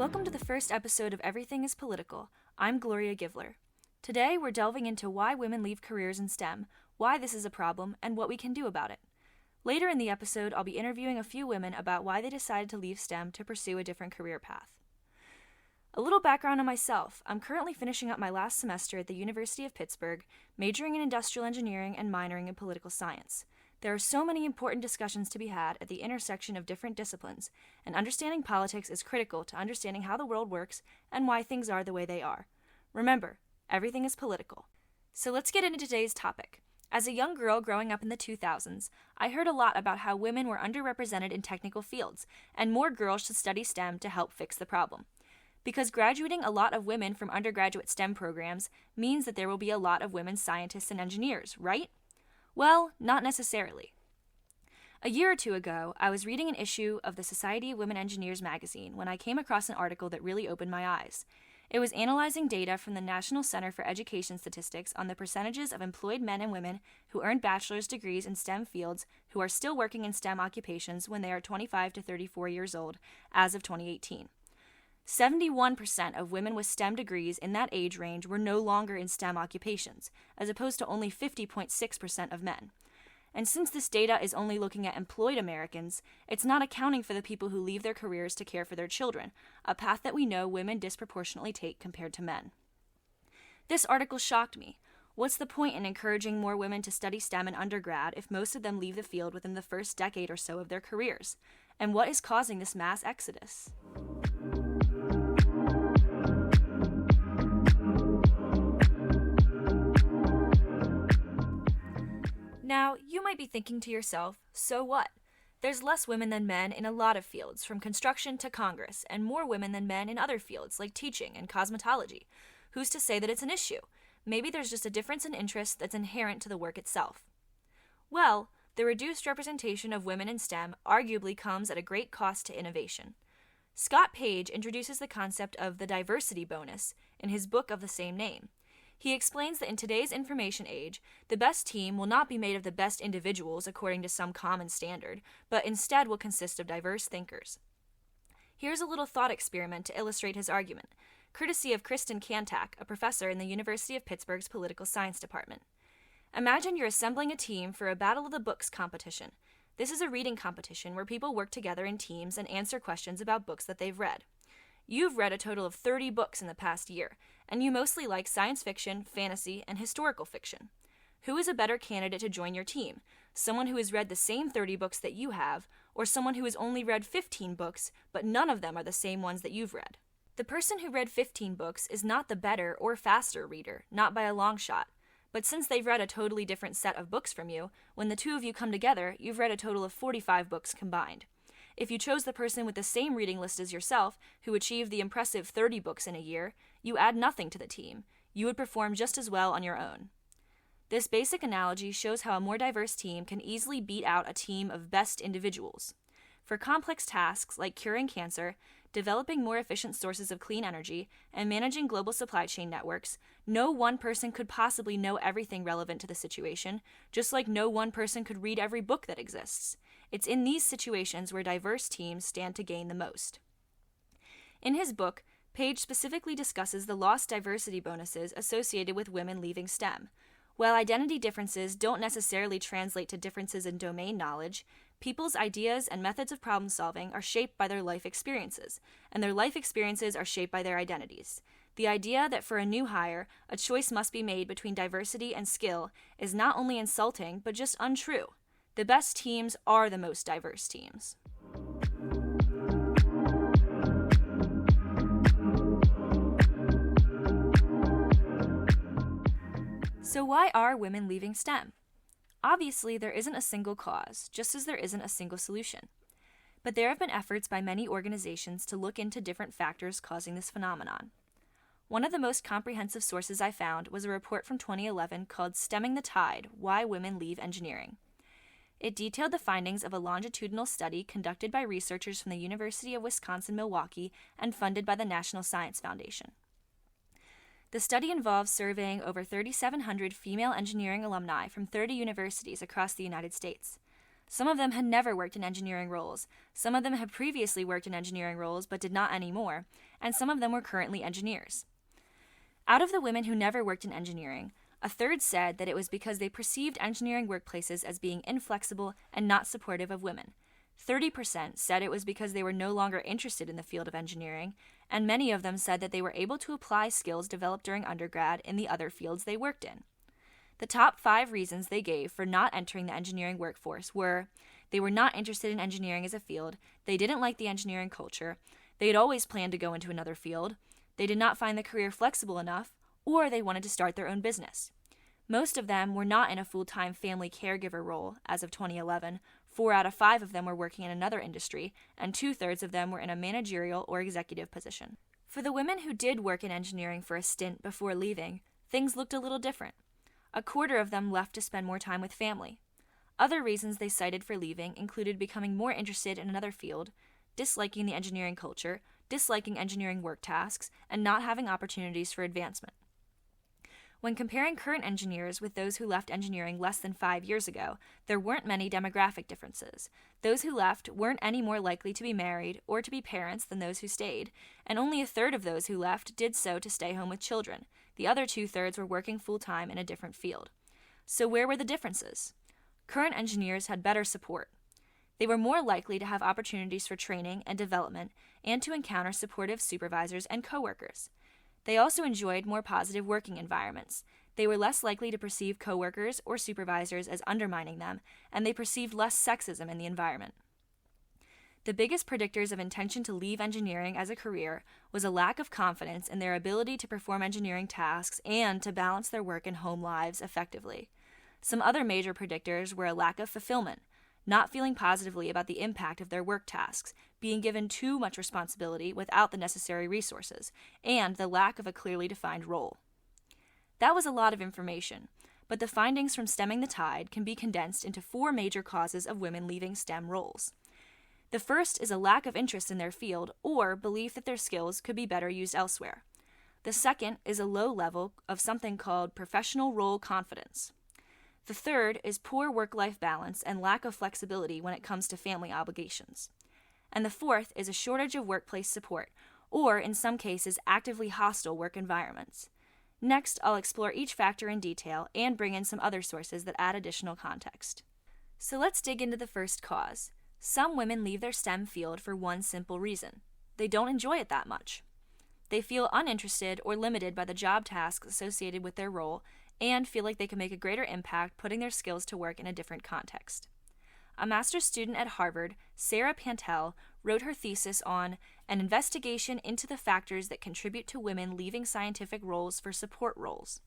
Welcome to the first episode of Everything is Political. I'm Gloria Givler. Today, we're delving into why women leave careers in STEM, why this is a problem, and what we can do about it. Later in the episode, I'll be interviewing a few women about why they decided to leave STEM to pursue a different career path. A little background on myself. I'm currently finishing up my last semester at the University of Pittsburgh, majoring in industrial engineering and minoring in political science. There are so many important discussions to be had at the intersection of different disciplines, and understanding politics is critical to understanding how the world works and why things are the way they are. Remember, everything is political. So let's get into today's topic. As a young girl growing up in the 2000s, I heard a lot about how women were underrepresented in technical fields, and more girls should study STEM to help fix the problem. Because graduating a lot of women from undergraduate STEM programs means that there will be a lot of women scientists and engineers, right? Well, not necessarily. A year or two ago, I was reading an issue of the Society of Women Engineers magazine when I came across an article that really opened my eyes. It was analyzing data from the National Center for Education Statistics on the percentages of employed men and women who earned bachelor's degrees in STEM fields who are still working in STEM occupations when they are 25 to 34 years old as of 2018. 71% of women with STEM degrees in that age range were no longer in STEM occupations, as opposed to only 50.6% of men. And since this data is only looking at employed Americans, it's not accounting for the people who leave their careers to care for their children, a path that we know women disproportionately take compared to men. This article shocked me. What's the point in encouraging more women to study STEM in undergrad if most of them leave the field within the first decade or so of their careers? And what is causing this mass exodus? Now, you might be thinking to yourself, so what? There's less women than men in a lot of fields, from construction to Congress, and more women than men in other fields like teaching and cosmetology. Who's to say that it's an issue? Maybe there's just a difference in interest that's inherent to the work itself. Well, the reduced representation of women in STEM arguably comes at a great cost to innovation. Scott Page introduces the concept of the diversity bonus in his book of the same name. He explains that in today's information age, the best team will not be made of the best individuals according to some common standard, but instead will consist of diverse thinkers. Here's a little thought experiment to illustrate his argument, courtesy of Kristin Kanthak, a professor in the University of Pittsburgh's political science department. Imagine you're assembling a team for a Battle of the Books competition. This is a reading competition where people work together in teams and answer questions about books that they've read. You've read a total of 30 books in the past year, and you mostly like science fiction, fantasy, and historical fiction. Who is a better candidate to join your team? Someone who has read the same 30 books that you have, or someone who has only read 15 books, but none of them are the same ones that you've read? The person who read 15 books is not the better or faster reader, not by a long shot. But since they've read a totally different set of books from you, when the two of you come together, you've read a total of 45 books combined. If you chose the person with the same reading list as yourself, who achieved the impressive 30 books in a year, you add nothing to the team. You would perform just as well on your own. This basic analogy shows how a more diverse team can easily beat out a team of best individuals. For complex tasks like curing cancer, developing more efficient sources of clean energy, and managing global supply chain networks, no one person could possibly know everything relevant to the situation, just like no one person could read every book that exists. It's in these situations where diverse teams stand to gain the most. In his book, Page specifically discusses the lost diversity bonuses associated with women leaving STEM. While identity differences don't necessarily translate to differences in domain knowledge, people's ideas and methods of problem solving are shaped by their life experiences, and their life experiences are shaped by their identities. The idea that for a new hire, a choice must be made between diversity and skill is not only insulting, but just untrue. The best teams are the most diverse teams. So why are women leaving STEM? Obviously, there isn't a single cause, just as there isn't a single solution. But there have been efforts by many organizations to look into different factors causing this phenomenon. One of the most comprehensive sources I found was a report from 2011 called Stemming the Tide: Why Women Leave Engineering. It detailed the findings of a longitudinal study conducted by researchers from the University of Wisconsin-Milwaukee and funded by the National Science Foundation. The study involves surveying over 3,700 female engineering alumni from 30 universities across the United States. Some of them had never worked in engineering roles. Some of them had previously worked in engineering roles but did not anymore, and some of them were currently engineers. Out of the women who never worked in engineering, a third said that it was because they perceived engineering workplaces as being inflexible and not supportive of women. 30% said it was because they were no longer interested in the field of engineering, and many of them said that they were able to apply skills developed during undergrad in the other fields they worked in. The top 5 reasons they gave for not entering the engineering workforce were: they were not interested in engineering as a field, they didn't like the engineering culture, they had always planned to go into another field, they did not find the career flexible enough, or they wanted to start their own business. Most of them were not in a full-time family caregiver role as of 2011. 4 out of 5 of them were working in another industry, and 2/3 of them were in a managerial or executive position. For the women who did work in engineering for a stint before leaving, things looked a little different. 1/4 of them left to spend more time with family. Other reasons they cited for leaving included becoming more interested in another field, disliking the engineering culture, disliking engineering work tasks, and not having opportunities for advancement. When comparing current engineers with those who left engineering less than 5 years ago, there weren't many demographic differences. Those who left weren't any more likely to be married or to be parents than those who stayed, and only 1/3 of those who left did so to stay home with children. The other 2/3 were working full-time in a different field. So where were the differences? Current engineers had better support. They were more likely to have opportunities for training and development and to encounter supportive supervisors and coworkers. They also enjoyed more positive working environments. They were less likely to perceive coworkers or supervisors as undermining them, and they perceived less sexism in the environment. The biggest predictors of intention to leave engineering as a career was a lack of confidence in their ability to perform engineering tasks and to balance their work and home lives effectively. Some other major predictors were a lack of fulfillment, not feeling positively about the impact of their work tasks, being given too much responsibility without the necessary resources, and the lack of a clearly defined role. That was a lot of information, but the findings from Stemming the Tide can be condensed into 4 major causes of women leaving STEM roles. The first is a lack of interest in their field or belief that their skills could be better used elsewhere. The second is a low level of something called professional role confidence. The third is poor work-life balance and lack of flexibility when it comes to family obligations. And the fourth is a shortage of workplace support, or in some cases, actively hostile work environments. Next, I'll explore each factor in detail and bring in some other sources that add additional context. So let's dig into the first cause. Some women leave their STEM field for one simple reason: they don't enjoy it that much. They feel uninterested or limited by the job tasks associated with their role and feel like they can make a greater impact putting their skills to work in a different context. A master's student at Harvard, Sarah Pantel, wrote her thesis on an investigation into the factors that contribute to women leaving scientific roles for support roles.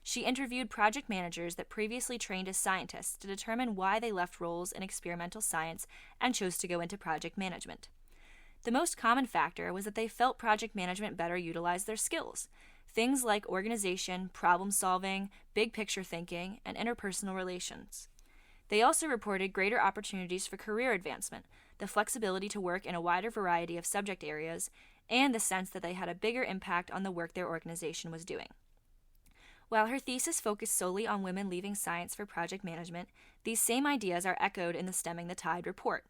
She interviewed project managers that previously trained as scientists to determine why they left roles in experimental science and chose to go into project management. The most common factor was that they felt project management better utilized their skills. Things like organization, problem solving, big picture thinking, and interpersonal relations. They also reported greater opportunities for career advancement, the flexibility to work in a wider variety of subject areas, and the sense that they had a bigger impact on the work their organization was doing. While her thesis focused solely on women leaving science for project management, these same ideas are echoed in the Stemming the Tide report.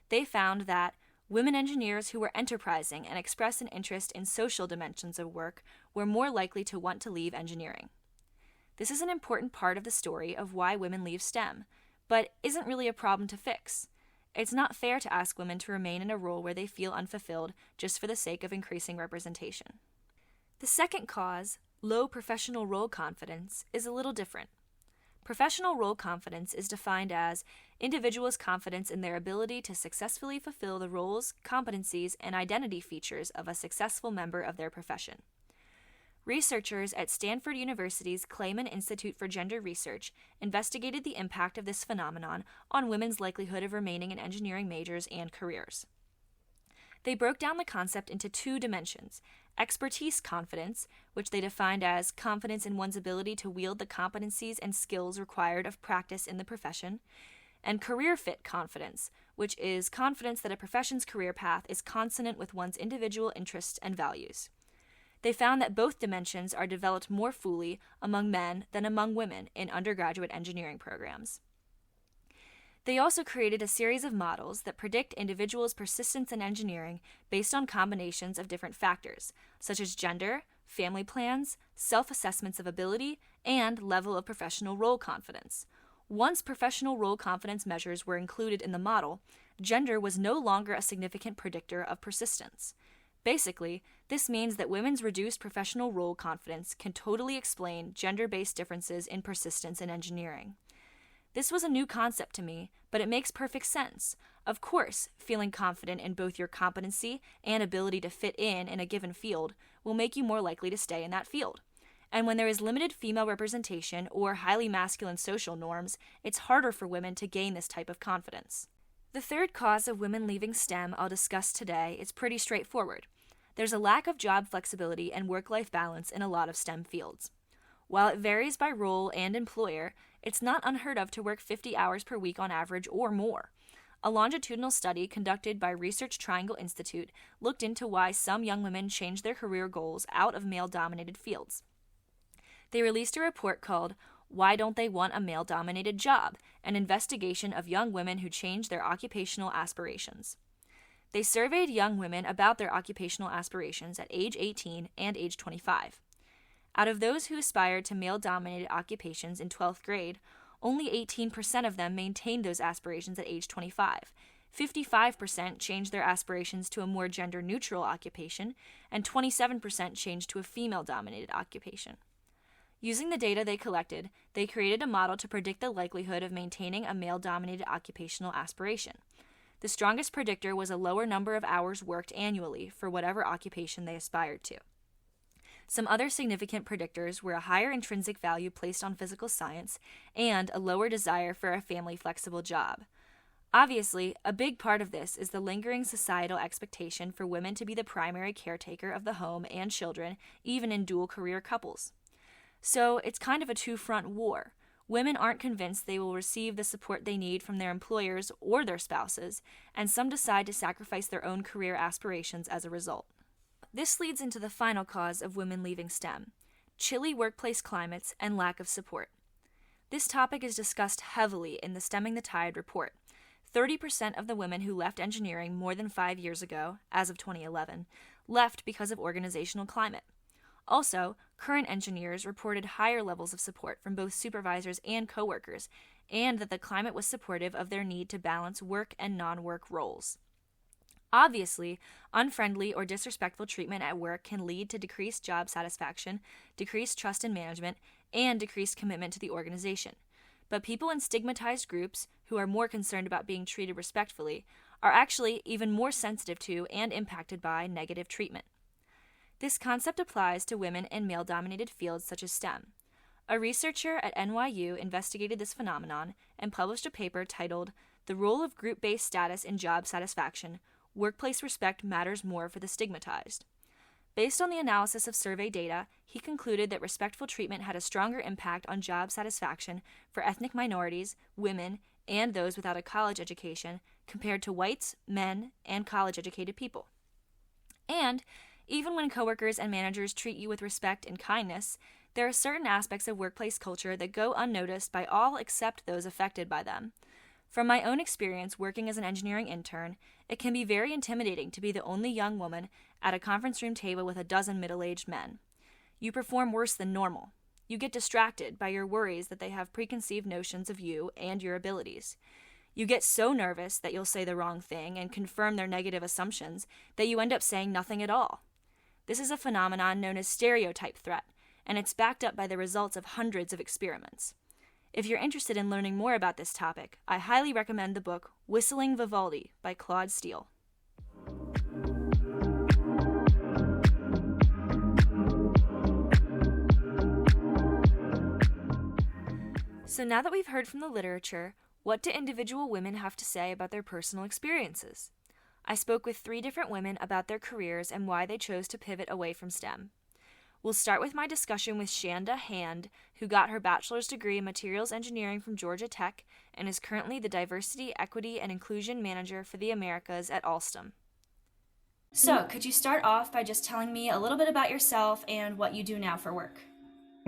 They found that women engineers who were enterprising and expressed an interest in social dimensions of work were more likely to want to leave engineering. This is an important part of the story of why women leave STEM, but isn't really a problem to fix. It's not fair to ask women to remain in a role where they feel unfulfilled just for the sake of increasing representation. The second cause, low professional role confidence, is a little different. Professional role confidence is defined as individuals' confidence in their ability to successfully fulfill the roles, competencies, and identity features of a successful member of their profession. Researchers at Stanford University's Clayman Institute for Gender Research investigated the impact of this phenomenon on women's likelihood of remaining in engineering majors and careers. They broke down the concept into 2 dimensions: expertise confidence, which they defined as confidence in one's ability to wield the competencies and skills required of practice in the profession, and career fit confidence, which is confidence that a profession's career path is consonant with one's individual interests and values. They found that both dimensions are developed more fully among men than among women in undergraduate engineering programs. They also created a series of models that predict individuals' persistence in engineering based on combinations of different factors, such as gender, family plans, self-assessments of ability, and level of professional role confidence. Once professional role confidence measures were included in the model, gender was no longer a significant predictor of persistence. Basically, this means that women's reduced professional role confidence can totally explain gender-based differences in persistence in engineering. This was a new concept to me, but it makes perfect sense. Of course, feeling confident in both your competency and ability to fit in a given field will make you more likely to stay in that field. And when there is limited female representation or highly masculine social norms, it's harder for women to gain this type of confidence. The third cause of women leaving STEM I'll discuss today is pretty straightforward. There's a lack of job flexibility and work-life balance in a lot of STEM fields. While it varies by role and employer, it's not unheard of to work 50 hours per week on average or more. A longitudinal study conducted by Research Triangle Institute looked into why some young women change their career goals out of male-dominated fields. They released a report called "Why Don't They Want a Male-Dominated Job?" An investigation of young women who changed their occupational aspirations. They surveyed young women about their occupational aspirations at age 18 and age 25. Out of those who aspired to male-dominated occupations in 12th grade, only 18% of them maintained those aspirations at age 25. 55% changed their aspirations to a more gender-neutral occupation, and 27% changed to a female-dominated occupation. Using the data they collected, they created a model to predict the likelihood of maintaining a male-dominated occupational aspiration. The strongest predictor was a lower number of hours worked annually for whatever occupation they aspired to. Some other significant predictors were a higher intrinsic value placed on physical science and a lower desire for a family-flexible job. Obviously, a big part of this is the lingering societal expectation for women to be the primary caretaker of the home and children, even in dual-career couples. So it's kind of a two-front war. Women aren't convinced they will receive the support they need from their employers or their spouses, and some decide to sacrifice their own career aspirations as a result. This leads into the final cause of women leaving STEM: chilly workplace climates and lack of support. This topic is discussed heavily in the Stemming the Tide report. 30% of the women who left engineering more than 5 years ago, as of 2011, left because of organizational climate. Also, current engineers reported higher levels of support from both supervisors and coworkers, and that the climate was supportive of their need to balance work and non-work roles. Obviously, unfriendly or disrespectful treatment at work can lead to decreased job satisfaction, decreased trust in management, and decreased commitment to the organization. But people in stigmatized groups, who are more concerned about being treated respectfully, are actually even more sensitive to and impacted by negative treatment. This concept applies to women in male-dominated fields such as STEM. A researcher at NYU investigated this phenomenon and published a paper titled "The Role of Group-Based Status in Job Satisfaction: Workplace Respect Matters More for the Stigmatized." Based on the analysis of survey data, he concluded that respectful treatment had a stronger impact on job satisfaction for ethnic minorities, women, and those without a college education compared to whites, men, and college-educated people. And even when coworkers and managers treat you with respect and kindness, there are certain aspects of workplace culture that go unnoticed by all except those affected by them. From my own experience working as an engineering intern, it can be very intimidating to be the only young woman at a conference room table with a dozen middle-aged men. You perform worse than normal. You get distracted by your worries that they have preconceived notions of you and your abilities. You get so nervous that you'll say the wrong thing and confirm their negative assumptions that you end up saying nothing at all. This is a phenomenon known as stereotype threat, and it's backed up by the results of hundreds of experiments. If you're interested in learning more about this topic, I highly recommend the book Whistling Vivaldi by Claude Steele. So now that we've heard from the literature, what do individual women have to say about their personal experiences? I spoke with 3 different women about their careers and why they chose to pivot away from STEM. We'll start with my discussion with Chanda, who got her bachelor's degree in materials engineering from Georgia Tech and is currently the Diversity, Equity, and Inclusion Manager for the Americas at Alstom. So, could you start off by just telling me a little bit about yourself and what you do now for work?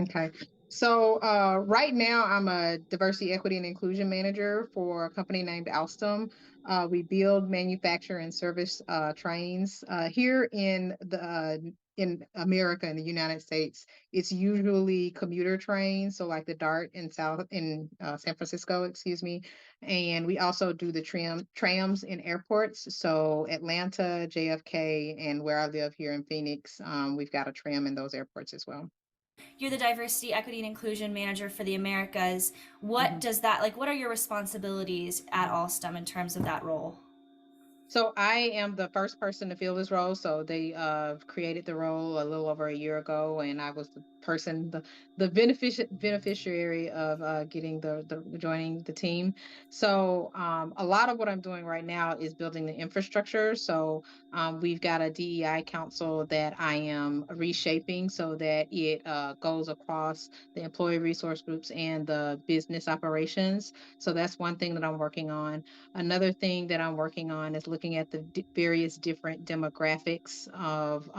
Okay. So right now, I'm a diversity, equity, and inclusion manager for a company named Alstom. We build, manufacture, and service trains here in America, in the United States. It's usually commuter trains, so like the DART in San Francisco, excuse me. And we also do the trams in airports. So Atlanta, JFK, and where I live here in Phoenix, we've got a tram in those airports as well. You're the diversity, equity, and inclusion manager for the Americas. What Mhm. does that like? What are your responsibilities at Alstom in terms of that role? So I am the first person to fill this role. So they created the role a little over a year ago, and I was the beneficiary of getting the joining the team. So a lot of what I'm doing right now is building the infrastructure. So we've got a DEI council that I am reshaping so that it goes across the employee resource groups and the business operations. So that's one thing that I'm working on. Another thing that I'm working on is looking at the various different demographics of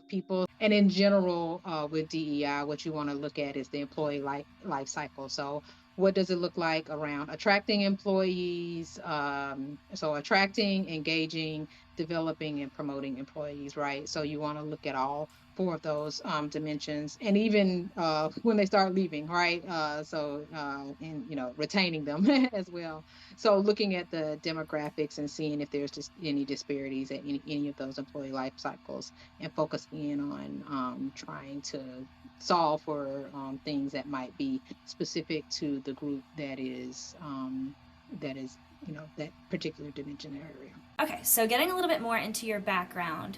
people. And in general, with DEI, what you want to look at is the employee life cycle. So, what does it look like around attracting employees? So, attracting, engaging, developing, and promoting employees, right? So, you want to look at all four of those dimensions, and even when they start leaving, right? And retaining them as well. So, looking at the demographics and seeing if there's just any disparities at any of those employee life cycles and focusing in on trying to solve for things that might be specific to the group that is that particular dimension area. Okay, so getting a little bit more into your background,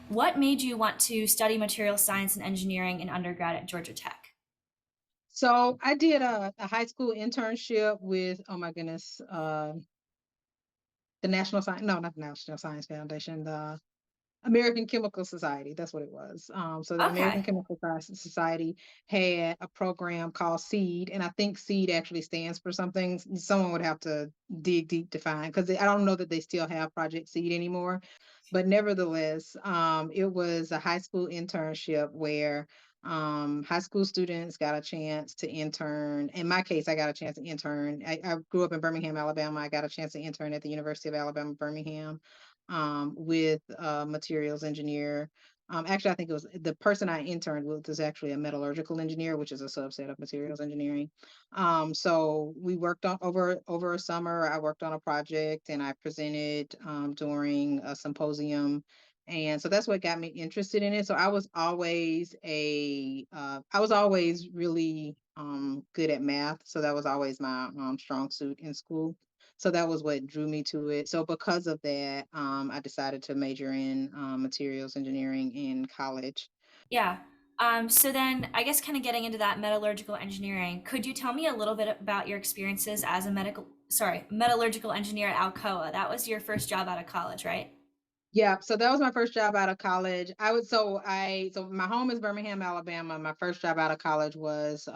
what made you want to study material science and engineering in undergrad at Georgia Tech? So I did a high school internship with, oh my goodness, the National Science, no, not the National Science Foundation, the American Chemical Society, that's what it was. So the American Okay. Chemical Society had a program called SEED, and I think SEED actually stands for something. Someone would have to dig deep to find because I don't know that they still have Project SEED anymore. But nevertheless, it was a high school internship where high school students got a chance to intern. In my case, I got a chance to intern. I grew up in Birmingham, Alabama. I got a chance to intern at the University of Alabama, Birmingham, with a materials engineer. Actually, I think it was the person I interned with was actually a metallurgical engineer, which is a subset of materials engineering. So we worked on over a summer. I worked on a project and I presented during a symposium. And so that's what got me interested in it. So I was always really good at math. So that was always my strong suit in school. So that was what drew me to it. So because of that, I decided to major in materials engineering in college. Yeah. So then, I guess, kind of getting into that metallurgical engineering, could you tell me a little bit about your experiences as a metallurgical engineer at Alcoa? That was your first job out of college, right? Yeah, so that was my first job out of college. So my home is Birmingham, Alabama. My first job out of college was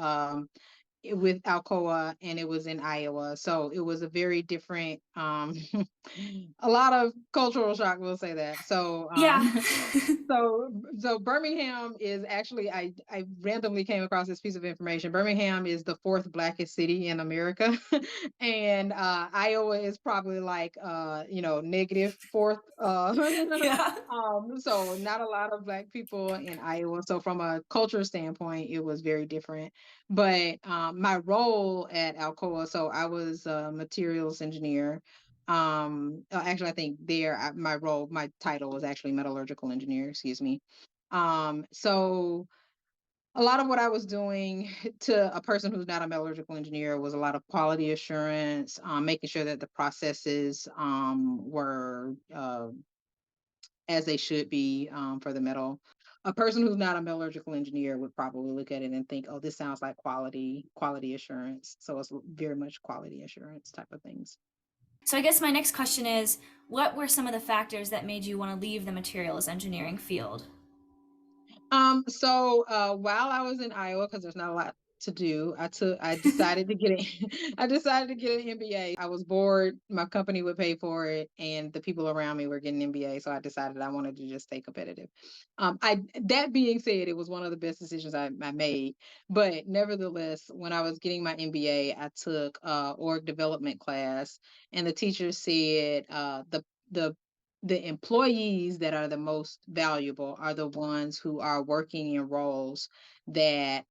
with Alcoa, and it was in Iowa. So it was a very different a lot of cultural shock, we'll say that. So Yeah. so Birmingham is actually, I randomly came across this piece of information. Birmingham is the fourth blackest city in America. And Iowa is probably like negative fourth. Yeah. So not a lot of black people in Iowa. So from a culture standpoint, it was very different. But my role at Alcoa, so I was a materials engineer. Actually, I think my title was actually metallurgical engineer, excuse me. So a lot of what I was doing to a person who's not a metallurgical engineer was a lot of quality assurance, making sure that the processes were as they should be for the metal. A person who's not a metallurgical engineer would probably look at it and think, "Oh, this sounds like quality assurance." So it's very much quality assurance type of things. So I guess my next question is, what were some of the factors that made you want to leave the materials engineering field? So while I was in Iowa, because there's not a lot to do. I decided to get it. I decided to get an MBA. I was bored. My company would pay for it, and the people around me were getting MBA. So I decided I wanted to just stay competitive. I that being said, it was one of the best decisions I made. But nevertheless, when I was getting my MBA, I took org development class, and the teacher said the the employees that are the most valuable are the ones who are working in roles that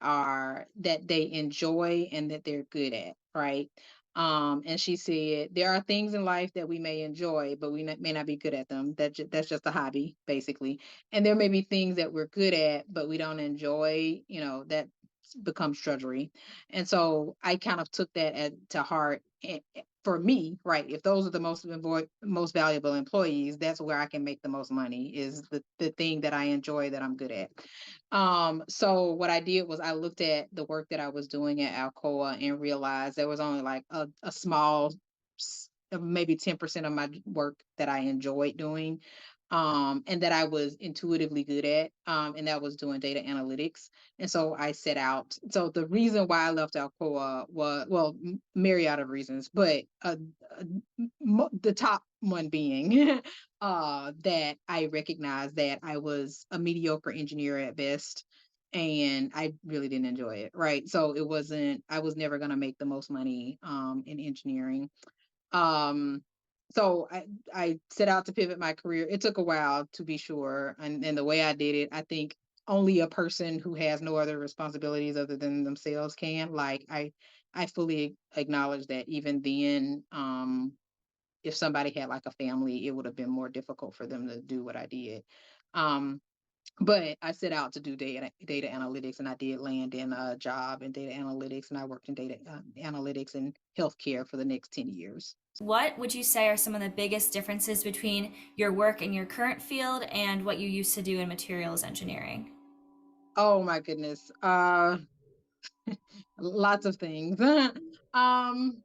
they enjoy and that they're good at, right? And she said there are things in life that we may enjoy, but may not be good at them. That's just a hobby, basically. And there may be things that we're good at, but we don't enjoy. That becomes drudgery. And so I kind of took that to heart. For me, right, if those are the most valuable employees, that's where I can make the most money, is the thing that I enjoy, that I'm good at. So what I did was I looked at the work that I was doing at Alcoa and realized there was only like a small, maybe 10% of my work that I enjoyed doing, and that I was intuitively good at, and that was doing data analytics. And so I set out. So the reason why I left Alcoa was, well, myriad of reasons, but the top one being that I recognized that I was a mediocre engineer at best, and I really didn't enjoy it. Right. So I was never going to make the most money in engineering. Um, so I set out to pivot my career. It took a while, to be sure. And the way I did it, I think only a person who has no other responsibilities other than themselves can. Like I fully acknowledge that even then, if somebody had like a family, it would have been more difficult for them to do what I did. Um, but I set out to do data analytics, and I did land in a job in data analytics, and I worked in data analytics and healthcare for the next 10 years. What would you say are some of the biggest differences between your work in your current field and what you used to do in materials engineering? Oh my goodness. Lots of things. um,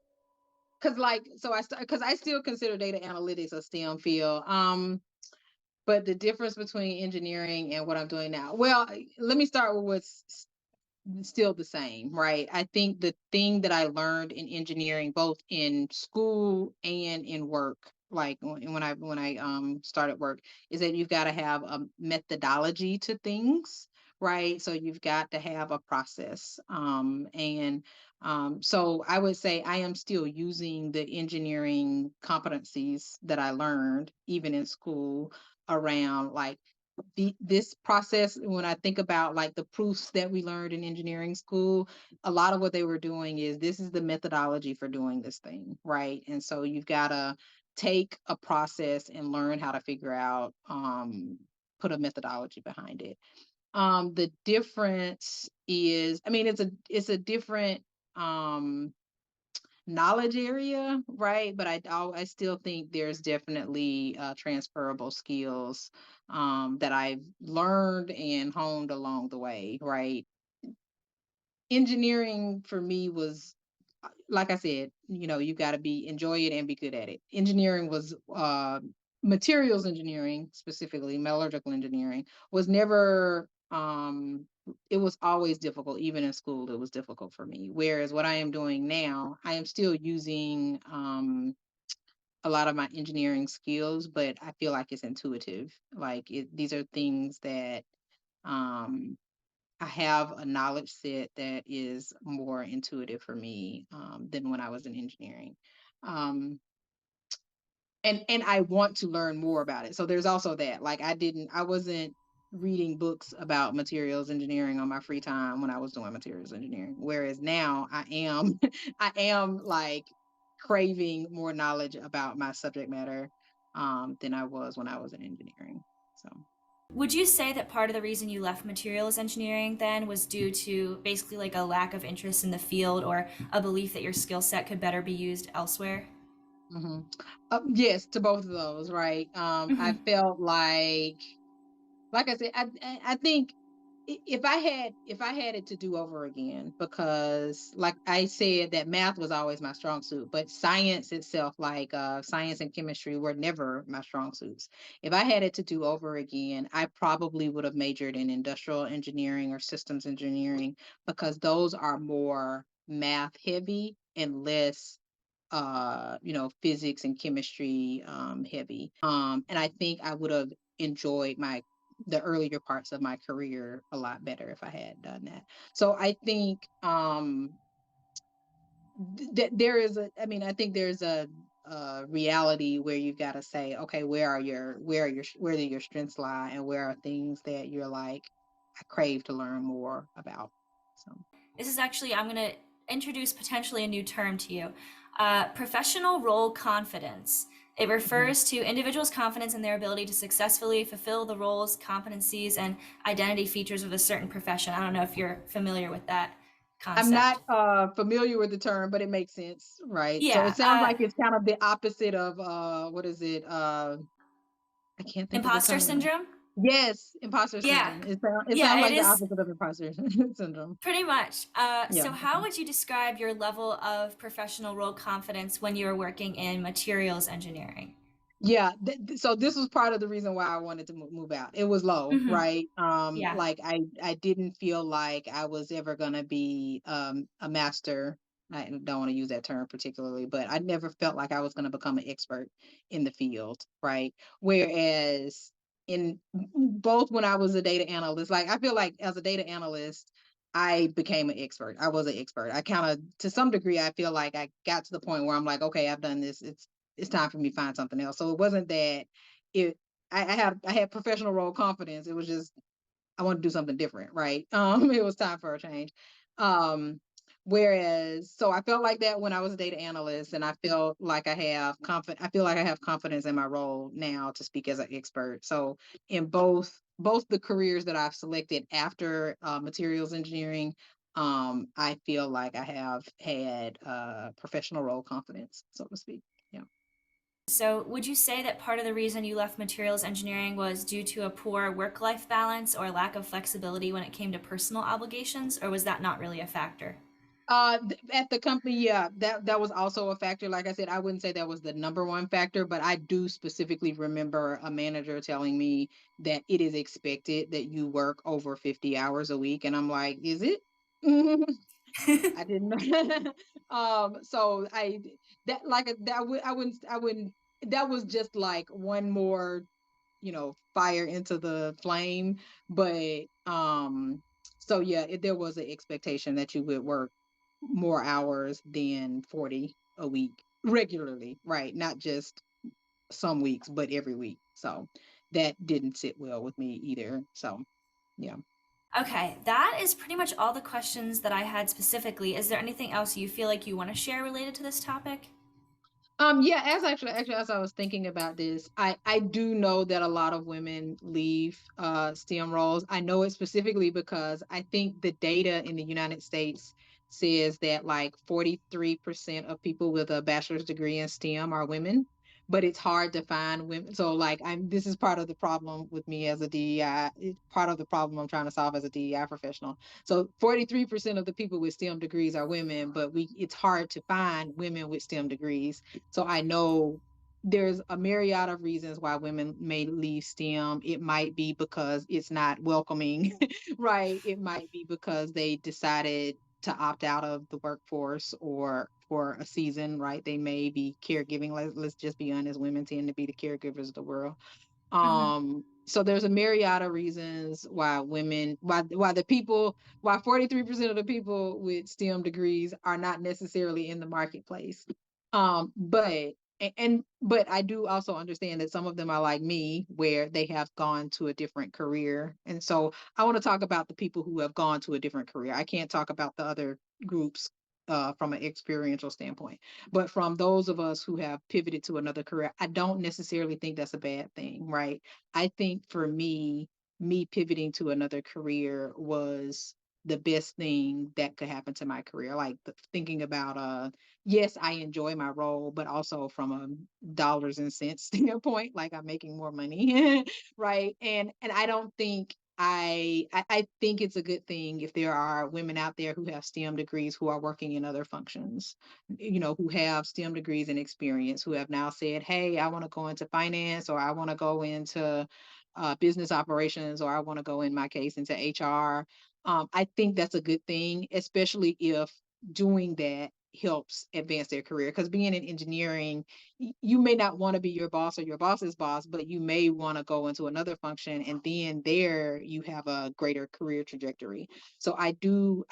cause like, so cause I still consider data analytics a STEM field. But the difference between engineering and what I'm doing now. Well, let me start with what's still the same, right? I think the thing that I learned in engineering, both in school and in work, like when I started work, is that you've got to have a methodology to things, right? So you've got to have a process. So I would say I am still using the engineering competencies that I learned even in school around like this process. When I think about like the proofs that we learned in engineering school, a lot of what they were doing is this is the methodology for doing this thing, right? And so you've got to take a process and learn how to figure out, put a methodology behind it. The difference is, I mean, it's a different um knowledge area, right? But I still think there's definitely transferable skills that I've learned and honed along the way, right? Engineering for me was, like I said, you got to be enjoy it and be good at it. Engineering was materials engineering, specifically metallurgical engineering, was never it was always difficult. Even in school it was difficult for me, whereas what I am doing now, I am still using a lot of my engineering skills, but I feel like it's intuitive. Like these are things that um I have a knowledge set that is more intuitive for me than when I was in engineering. Um, and I want to learn more about it. So there's also that. Like I wasn't reading books about materials engineering on my free time when I was doing materials engineering. Whereas now I am I am like craving more knowledge about my subject matter than I was when I was in engineering. So Would you say that part of the reason you left materials engineering then was due to basically like a lack of interest in the field or a belief that your skill set could better be used elsewhere? hmm yes, to both of those, right? I Hmm. felt like I said, I think. if I had it to do over again, because like I said, that math was always my strong suit, but science itself, like science and chemistry, were never my strong suits. If I had it to do over again, I probably would have majored in industrial engineering or systems engineering, because those are more math heavy and less physics and chemistry heavy. And I think I would have enjoyed the earlier parts of my career a lot better if I had done that. So I think there is I think there's a reality where you've got to say, okay, where do your strengths lie, and where are things that you're like, I crave to learn more about. So This is actually, I'm going to introduce potentially a new term to you, professional role confidence. It mhm. refers to individuals' confidence in their ability to successfully fulfill the roles, competencies, and identity features of a certain profession. I don't know if you're familiar with that I'm not concept. familiar with the term, but it makes sense, right? So Yeah, it sounds like it's kind of the opposite of what is it? I can't think of the imposter term. syndrome. Yes, imposter Yeah, syndrome. It sounds yeah, it like the is opposite of imposter syndrome. pretty much. Yeah. So, how would you describe your level of professional role confidence when you were working in materials engineering? Yeah, so this was part of the reason why I wanted to move out. It was low, Mm-hmm. right? Yeah. Like I didn't feel like I was ever gonna be a master. I don't want to use that term particularly, but I never felt like I was gonna become an expert in the field, right? Whereas in both when I was a data analyst, like I feel like as a data analyst, I became an expert. I was an expert. I kind of, to some degree, I feel like I got to the point where I'm like, okay, I've done this. It's time for me to find something else. So it wasn't that it I had professional role confidence. It was just I want to do something different, right? It was time for a change. Um, Whereas, so I felt like that when I was a data analyst, and I felt like I feel like I have confidence in my role now to speak as an expert. So in both the careers that I've selected after materials engineering, I feel like I have had professional role confidence, so to speak. Yeah. So, would you say that part of the reason you left materials engineering was due to a poor work life balance or lack of flexibility when it came to personal obligations, or was that not really a factor? At the company, yeah, that was also a factor. Like I said, I wouldn't say that was the number one factor, but I do specifically remember a manager telling me that it is expected that you work over 50 hours a week, and I'm like, is it? I didn't know. So I that like that I wouldn't. That was just like one more fire into the flame. But so yeah, there was an expectation that you would work more hours than 40 a week regularly, right? Not just some weeks, but every week. So that didn't sit well with me either. So yeah. Okay, that is pretty much all the questions that I had specifically. Is there anything else you feel like you want to share related to this topic? Yeah, actually as I was thinking about this, I do know that a lot of women leave STEM roles. I know it specifically because I think the data in the United States says that like 43% of people with a bachelor's degree in STEM are women, but it's hard to find women. So like this is part of the problem with me as a DEI, part of the problem I'm trying to solve as a DEI professional. So 43% of the people with STEM degrees are women, but it's hard to find women with STEM degrees. So I know there's a myriad of reasons why women may leave STEM. It might be because it's not welcoming, right? It might be because they decided to opt out of the workforce or for a season, right? They may be caregiving. Let's just be honest, women tend to be the caregivers of the world. Mm-hmm. So there's a myriad of reasons why why 43% of the people with STEM degrees are not necessarily in the marketplace. But but I do also understand that some of them are like me, where they have gone to a different career. And so I want to talk about the people who have gone to a different career. I can't talk about the other groups from an experiential standpoint. But from those of us who have pivoted to another career, I don't necessarily think that's a bad thing, right? I think for me pivoting to another career was the best thing that could happen to my career. Like thinking about yes, I enjoy my role, but also from a dollars and cents standpoint, like I'm making more money, right? And I don't think I think it's a good thing if there are women out there who have STEM degrees who are working in other functions, who have STEM degrees and experience, who have now said, "Hey, I want to go into finance, or I want to go into business operations, or I want to go, in my case, into HR." I think that's a good thing, especially if doing that helps advance their career. Because being in engineering, you may not want to be your boss or your boss's boss, but you may want to go into another function, and then there you have a greater career trajectory. So I don't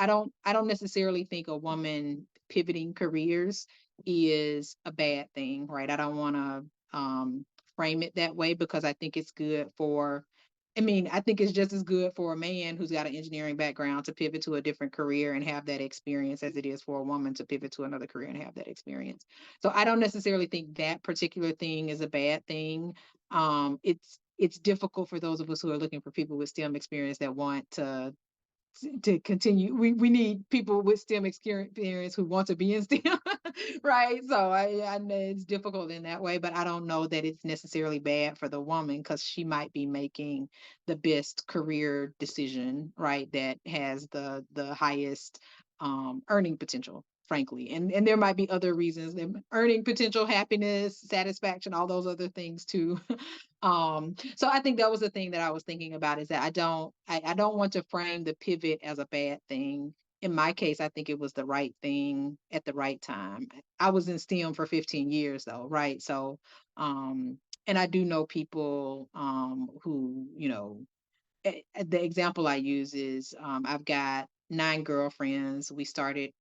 necessarily think a woman pivoting careers is a bad thing, right? I don't want to frame it that way, because I think it's good for, I mean, I think it's just as good for a man who's got an engineering background to pivot to a different career and have that experience as it is for a woman to pivot to another career and have that experience. So I don't necessarily think that particular thing is a bad thing. It's difficult for those of us who are looking for people with STEM experience that want to continue. We need people with STEM experience who want to be in STEM, right? So I know it's difficult in that way, but I don't know that it's necessarily bad for the woman, because she might be making the best career decision, right? That has the highest earning potential, frankly. And there might be other reasons, earning potential, happiness, satisfaction, all those other things too. So I think that was the thing that I was thinking about, is that I don't want to frame the pivot as a bad thing. In my case, I think it was the right thing at the right time. I was in STEM for 15 years though, right? So and I do know people who, the example I use is, I've got 9 girlfriends. We started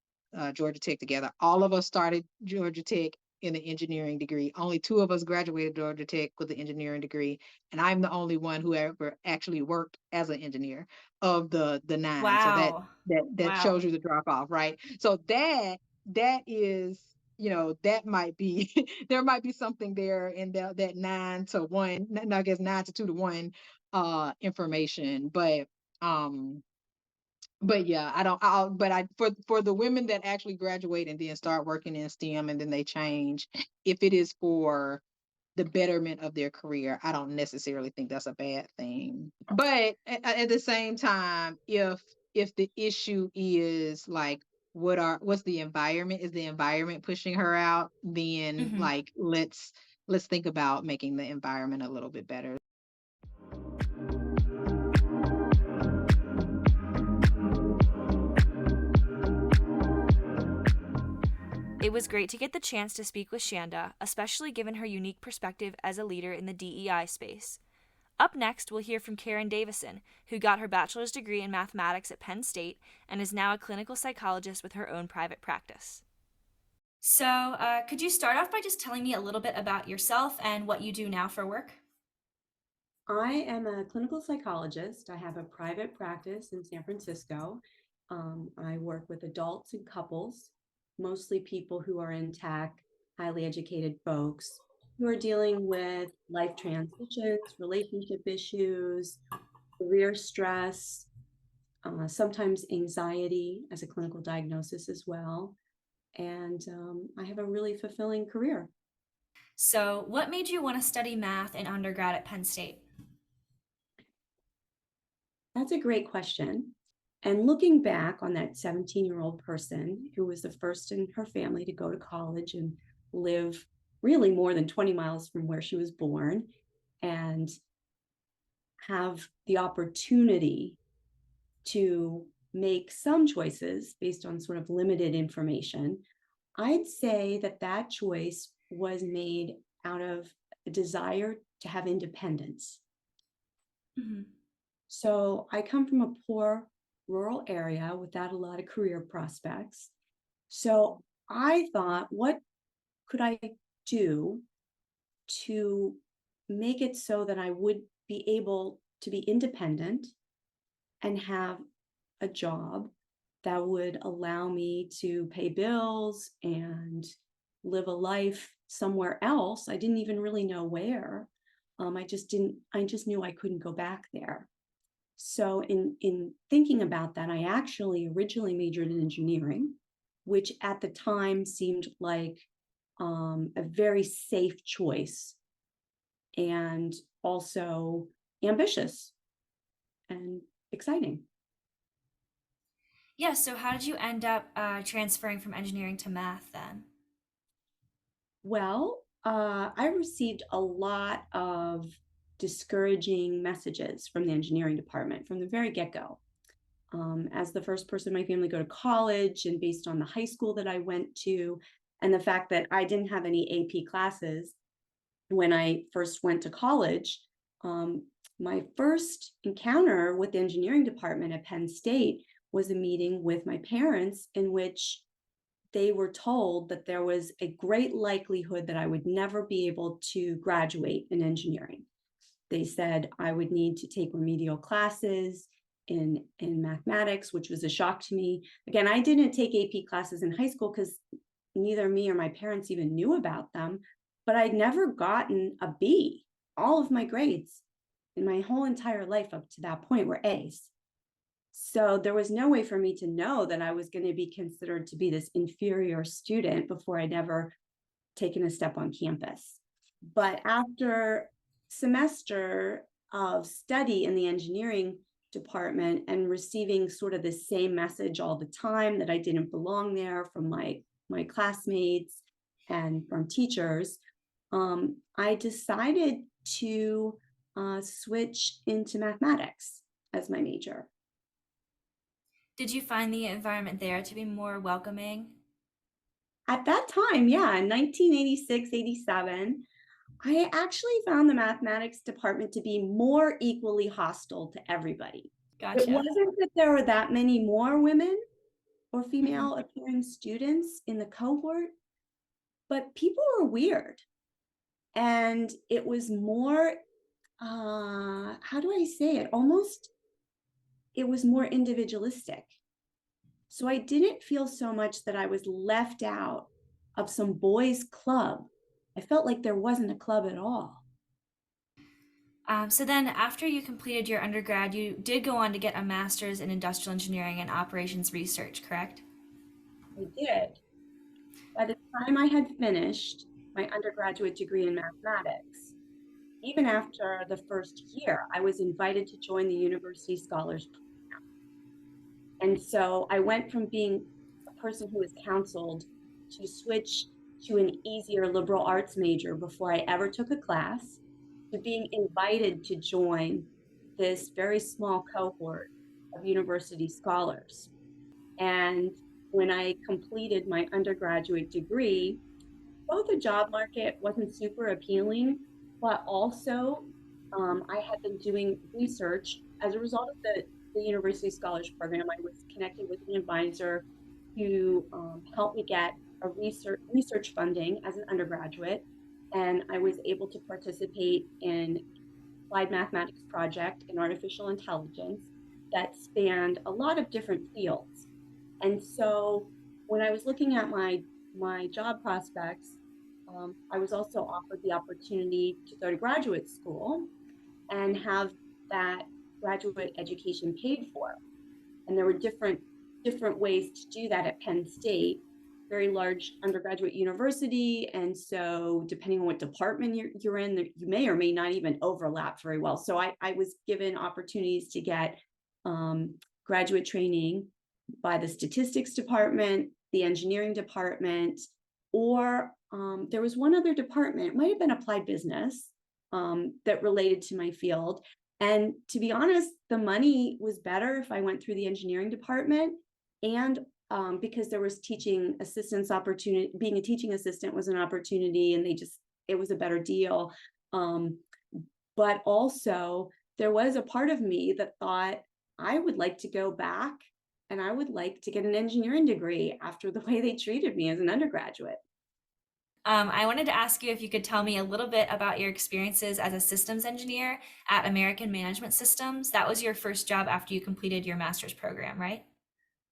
Georgia Tech together. All of us started Georgia Tech in an engineering degree. Only 2 of us graduated Georgia Tech with an engineering degree, and I'm the only one who ever actually worked as an engineer of the 9. So that Wow. that Wow. shows you the drop off, right? So that is, that might be there might be something there in that 9 to 1, no, I guess 9 to 2 to 1 information. Um but yeah, I don't I'll but I for the women that actually graduate and then start working in STEM and then they change, if it is for the betterment of their career, I don't necessarily think that's a bad thing. But at the same time, if the issue is like, what's the environment? Is the environment pushing her out? Then, Hmm. like, let's think about making the environment a little bit better. It was great to get the chance to speak with Chanda, especially given her unique perspective as a leader in the DEI space. Up next, we'll hear from Karen Davison, who got her bachelor's degree in mathematics at Penn State and is now a clinical psychologist with her own private practice. So, could you start off by just telling me a little bit about yourself and what you do now for work? I am a clinical psychologist. I have a private practice in San Francisco. I work with adults and couples, mostly people who are in tech, highly educated folks who are dealing with life transitions, relationship issues, career stress, sometimes anxiety as a clinical diagnosis as well. And I have a really fulfilling career. So, what made you want to study math in undergrad at Penn State? That's a great question. And looking back on that 17-year-old person who was the first in her family to go to college and live really more than 20 miles from where she was born and have the opportunity to make some choices based on sort of limited information, I'd say that that choice was made out of a desire to have independence. Mm-hmm. So I come from a poor rural area without a lot of career prospects. So I thought, what could I do to make it so that I would be able to be independent and have a job that would allow me to pay bills and live a life somewhere else. I didn't even really know where. I just knew I couldn't go back there. So in thinking about that, I actually originally majored in engineering, which at the time seemed like a very safe choice and also ambitious. and exciting. Yeah, so how did you end up transferring from engineering to math then? Well, I received a lot of discouraging messages from the engineering department from the very get-go. As the first person in my family to go to college, and based on the high school that I went to, and the fact that I didn't have any AP classes when I first went to college, my first encounter with the engineering department at Penn State was a meeting with my parents in which they were told that there was a great likelihood that I would never be able to graduate in engineering. They said I would need to take remedial classes in mathematics, which was a shock to me. Again, I didn't take AP classes in high school because neither me or my parents even knew about them, but I'd never gotten a B. All of my grades in my whole entire life up to that point were A's. So there was no way for me to know that I was going to be considered to be this inferior student before I'd ever taken a step on campus. But after semester of study in the engineering department and receiving sort of the same message all the time that I didn't belong there from my classmates and from teachers, I decided to switch into mathematics as my major. Did you find the environment there to be more welcoming? At that time, yeah, in 1986, 87, I actually found the mathematics department to be more equally hostile to everybody. It Gotcha. wasn't that there were that many more women or female appearing students in the cohort, but people were weird. And it was more, how do I say it? Almost, it was more individualistic. So I didn't feel so much that I was left out of some boys' club. I felt like there wasn't a club at all. So then after you completed your undergrad, you did go on to get a master's in industrial engineering and operations research, correct? I did. By the time I had finished my undergraduate degree in mathematics, even after the first year, I was invited to join the University Scholars Program. And so I went from being a person who was counseled to switch to an easier liberal arts major before I ever took a class, to being invited to join this very small cohort of university scholars. And when I completed my undergraduate degree, both the job market wasn't super appealing, but also I had been doing research as a result of the University Scholars Program. I was connected with an advisor who helped me get a research funding as an undergraduate, and I was able to participate in applied mathematics project in artificial intelligence that spanned a lot of different fields. And so when I was looking at my job prospects, I was also offered the opportunity to go to graduate school and have that graduate education paid for. And there were different ways to do that at Penn State, very large undergraduate university. And so depending on what department you're in, you may or may not even overlap very well. So I was given opportunities to get graduate training by the statistics department, the engineering department, or there was one other department, it might have been applied business, that related to my field. And to be honest, the money was better if I went through the engineering department, and because there was teaching assistance opportunity, being a teaching assistant was an opportunity, and it was a better deal. But also there was a part of me that thought I would like to go back and I would like to get an engineering degree after the way they treated me as an undergraduate. I wanted to ask you if you could tell me a little bit about your experiences as a systems engineer at American Management Systems. That was your first job after you completed your master's program, right?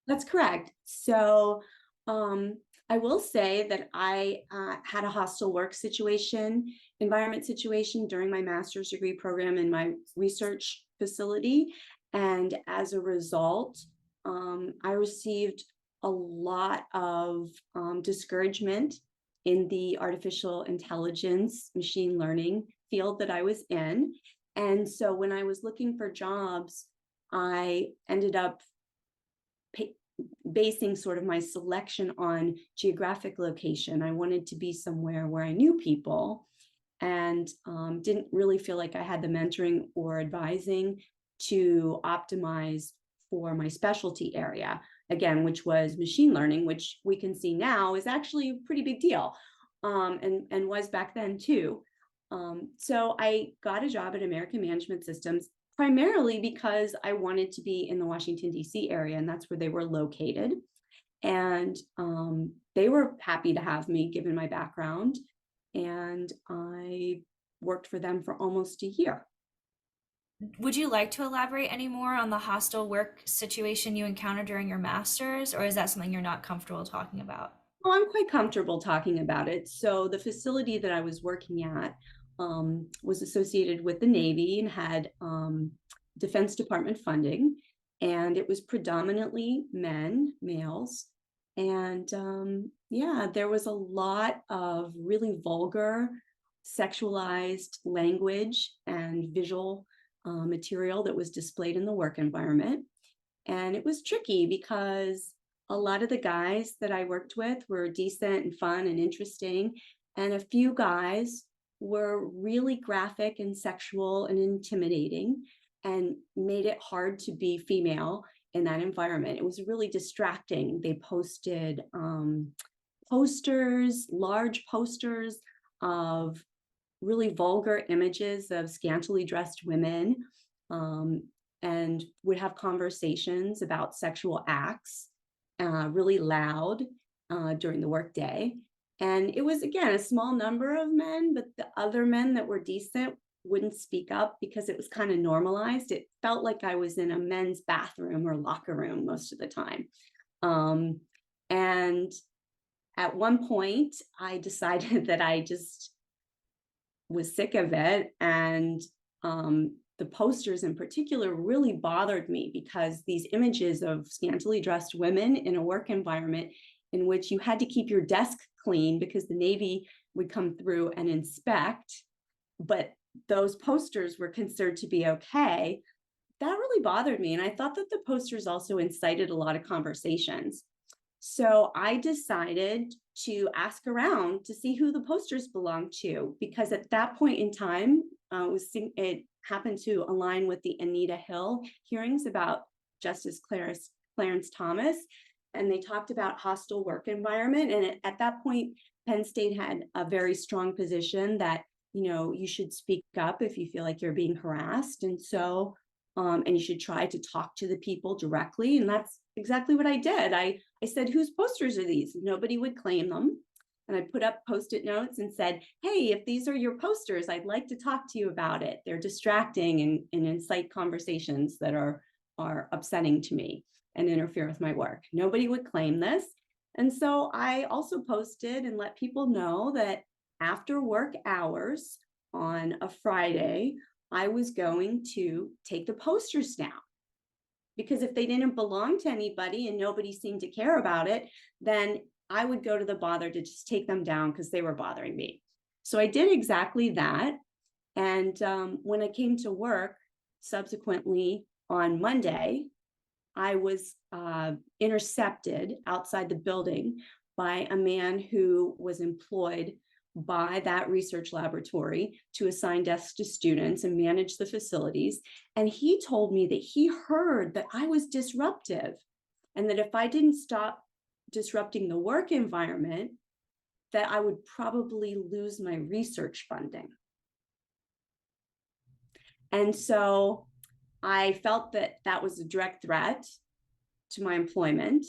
That's correct. So I will say that I had a hostile work environment situation during my master's degree program in my research facility. And as a result, I received a lot of discouragement in the artificial intelligence, machine learning field that I was in. And so when I was looking for jobs I ended up basing sort of my selection on geographic location. I wanted to be somewhere where I knew people and didn't really feel like I had the mentoring or advising to optimize for my specialty area, again, which was machine learning, which we can see now is actually a pretty big deal, and was back then too. So I got a job at American Management Systems primarily because I wanted to be in the Washington, D.C. area, and that's where they were located. And they were happy to have me given my background. And I worked for them for almost a year. Would you like to elaborate any more on the hostile work situation you encountered during your master's, or is that something you're not comfortable talking about? Well, I'm quite comfortable talking about it. So the facility that I was working at was associated with the Navy and had Defense Department funding, and it was predominantly males. And yeah, there was a lot of really vulgar, sexualized language and visual material that was displayed in the work environment. And it was tricky because a lot of the guys that I worked with were decent and fun and interesting. And a few guys were really graphic and sexual and intimidating and made it hard to be female in that environment. It was really distracting. They posted posters, large posters of really vulgar images of scantily dressed women, and would have conversations about sexual acts really loud during the workday. And it was, again, a small number of men, but the other men that were decent wouldn't speak up because it was kind of normalized. It felt like I was in a men's bathroom or locker room most of the time. And at one point, I decided that I just was sick of it. And the posters in particular really bothered me because these images of scantily dressed women in a work environment in which you had to keep your desk clean because the Navy would come through and inspect, but those posters were considered to be okay, that really bothered me. And I thought that the posters also incited a lot of conversations. So I decided to ask around to see who the posters belonged to, because at that point in time, it happened to align with the Anita Hill hearings about Justice Clarence Thomas, and they talked about hostile work environment. And at that point, Penn State had a very strong position that, you know, you should speak up if you feel like you're being harassed. And so, and you should try to talk to the people directly. And that's exactly what I did. I said, whose posters are these? Nobody would claim them. And I put up Post-it notes and said, hey, if these are your posters, I'd like to talk to you about it. They're distracting and incite conversations that are upsetting to me and interfere with my work. Nobody would claim this. And so I also posted and let people know that after work hours on a Friday, I was going to take the posters down. Because if they didn't belong to anybody and nobody seemed to care about it, then I would go to the bother to just take them down because they were bothering me. So I did exactly that. And when I came to work subsequently on Monday, I was intercepted outside the building by a man who was employed by that research laboratory to assign desks to students and manage the facilities. And he told me that he heard that I was disruptive and that if I didn't stop disrupting the work environment, that I would probably lose my research funding. And so I felt that that was a direct threat to my employment.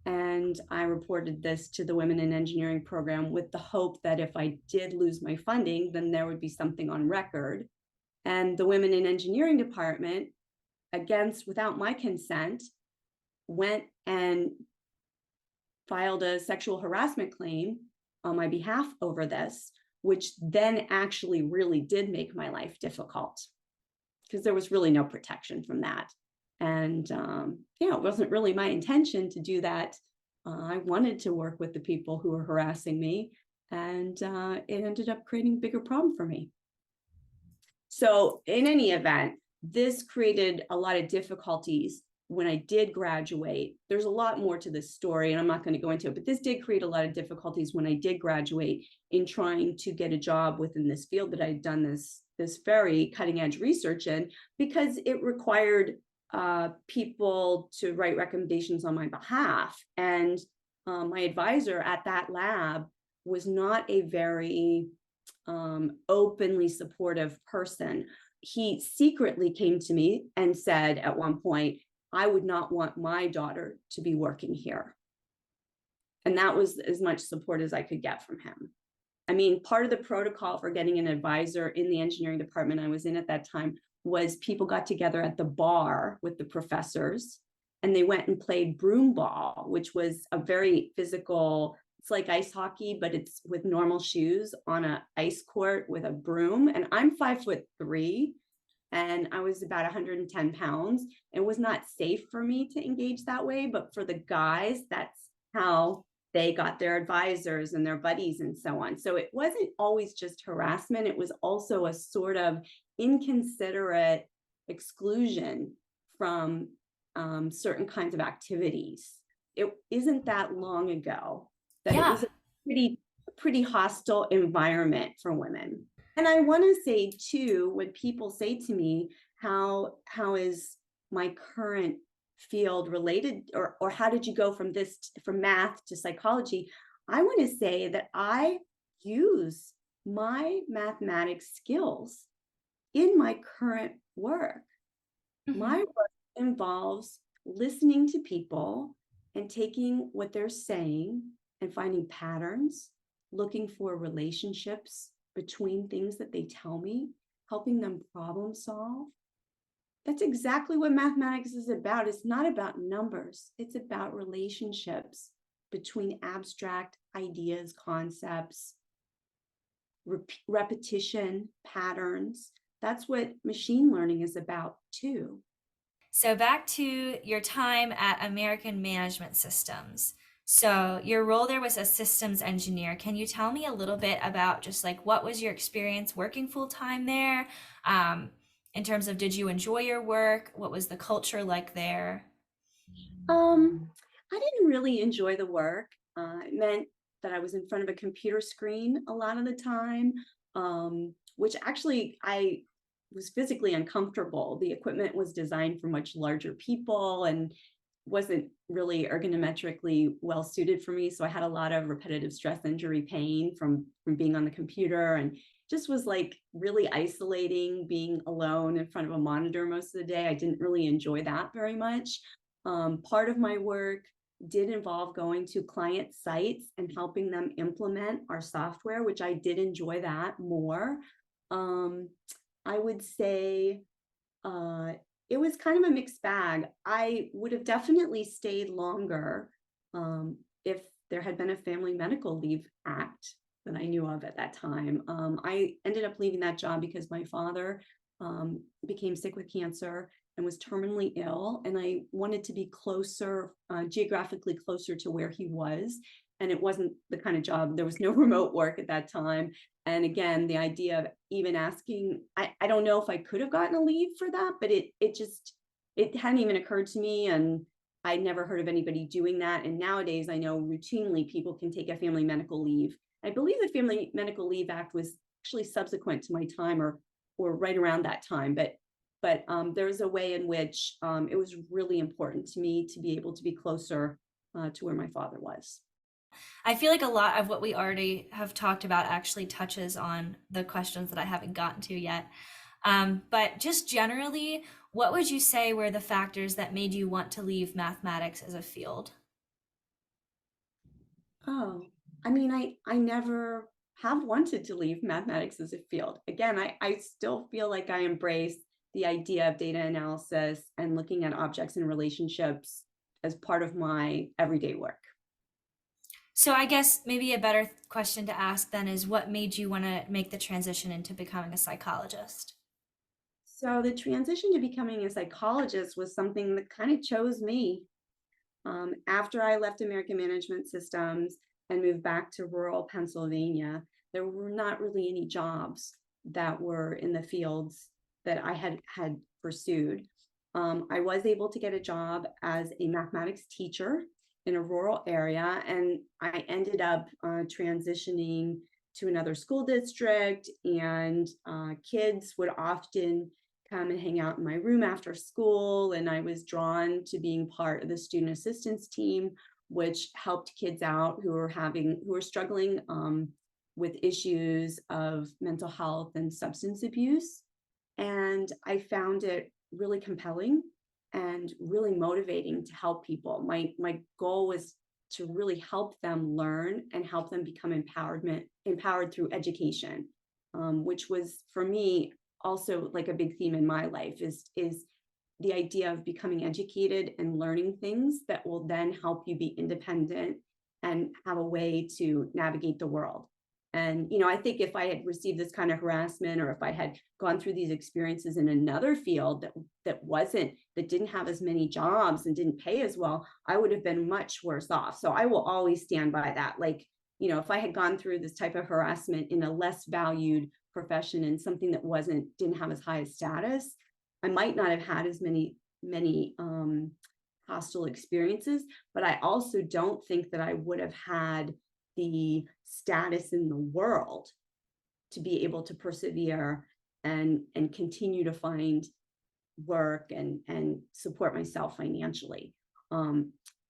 And I reported this to the Women in Engineering program with the hope that if I did lose my funding, then there would be something on record. And the Women in Engineering department, without my consent, went and filed a sexual harassment claim on my behalf over this, which then actually really did make my life difficult because there was really no protection from that. And it wasn't really my intention to do that. I wanted to work with the people who were harassing me, and it ended up creating a bigger problem for me. So in any event, this created a lot of difficulties when I did graduate. There's a lot more to this story, and I'm not going to go into it, but this did create a lot of difficulties when I did graduate in trying to get a job within this field that I had done this very cutting edge research in, because it required people to write recommendations on my behalf. And my advisor at that lab was not a very openly supportive person. He secretly came to me and said at one point, I would not want my daughter to be working here. And that was as much support as I could get from him. I mean, part of the protocol for getting an advisor in the engineering department I was in at that time was people got together at the bar with the professors and they went and played broom ball, which was a very physical, it's like ice hockey, but it's with normal shoes on an ice court with a broom. And I'm 5'3", and I was about 110 pounds. It was not safe for me to engage that way, but for the guys, that's how they got their advisors and their buddies and so on. So it wasn't always just harassment. It was also a sort of inconsiderate exclusion from certain kinds of activities. It isn't that long ago that it was a pretty hostile environment for women. And I want to say too, when people say to me, how is my current field related, or how did you go from math to psychology? I want to say that I use my mathematics skills in my current work. Mm-hmm. My work involves listening to people and taking what they're saying and finding patterns, looking for relationships between things that they tell me, helping them problem solve. That's exactly what mathematics is about. It's not about numbers. It's about relationships between abstract ideas, concepts, repetition, patterns. That's what machine learning is about too. So back to your time at American Management Systems. So your role there was a systems engineer. Can you tell me a little bit about just like what was your experience working full time there? In terms of, did you enjoy your work? What was the culture like there? I didn't really enjoy the work. It meant that I was in front of a computer screen a lot of the time, which actually I was physically uncomfortable. The equipment was designed for much larger people and wasn't really ergonometrically well suited for me. So I had a lot of repetitive stress injury pain from being on the computer, and just was like really isolating, being alone in front of a monitor most of the day. I didn't really enjoy that very much. Part of my work did involve going to client sites and helping them implement our software, which I did enjoy that more. I would say it was kind of a mixed bag. I would have definitely stayed longer if there had been a Family Medical Leave Act that I knew of at that time. I ended up leaving that job because my father became sick with cancer and was terminally ill, and I wanted to be closer, geographically closer to where he was. And it wasn't the kind of job, there was no remote work at that time. And again, the idea of even asking, I don't know if I could have gotten a leave for that, but it hadn't even occurred to me. And I'd never heard of anybody doing that. And nowadays, I know routinely people can take a family medical leave. I believe the Family Medical Leave Act was actually subsequent to my time or right around that time. But there's a way in which it was really important to me to be able to be closer to where my father was. I feel like a lot of what we already have talked about actually touches on the questions that I haven't gotten to yet. But just generally, what would you say were the factors that made you want to leave mathematics as a field? Oh, I mean, I never have wanted to leave mathematics as a field. Again, I still feel like I embrace the idea of data analysis and looking at objects and relationships as part of my everyday work. So I guess maybe a better question to ask then is, what made you want to make the transition into becoming a psychologist? So the transition to becoming a psychologist was something that kind of chose me. After I left American Management Systems and moved back to rural Pennsylvania, there were not really any jobs that were in the fields that I had pursued. I was able to get a job as a mathematics teacher in a rural area, and I ended up transitioning to another school district, and kids would often come and hang out in my room after school, and I was drawn to being part of the student assistance team, which helped kids out who were struggling with issues of mental health and substance abuse. And I found it really compelling and really motivating to help people. My goal was to really help them learn and help them become empowered through education, which was for me also like a big theme in my life is the idea of becoming educated and learning things that will then help you be independent and have a way to navigate the world. And, I think if I had received this kind of harassment, or if I had gone through these experiences in another field that didn't have as many jobs and didn't pay as well, I would have been much worse off. So I will always stand by that. Like, if I had gone through this type of harassment in a less valued profession and something that didn't have as high a status, I might not have had as many hostile experiences, but I also don't think that I would have had the status in the world to be able to persevere and continue to find work and support myself financially.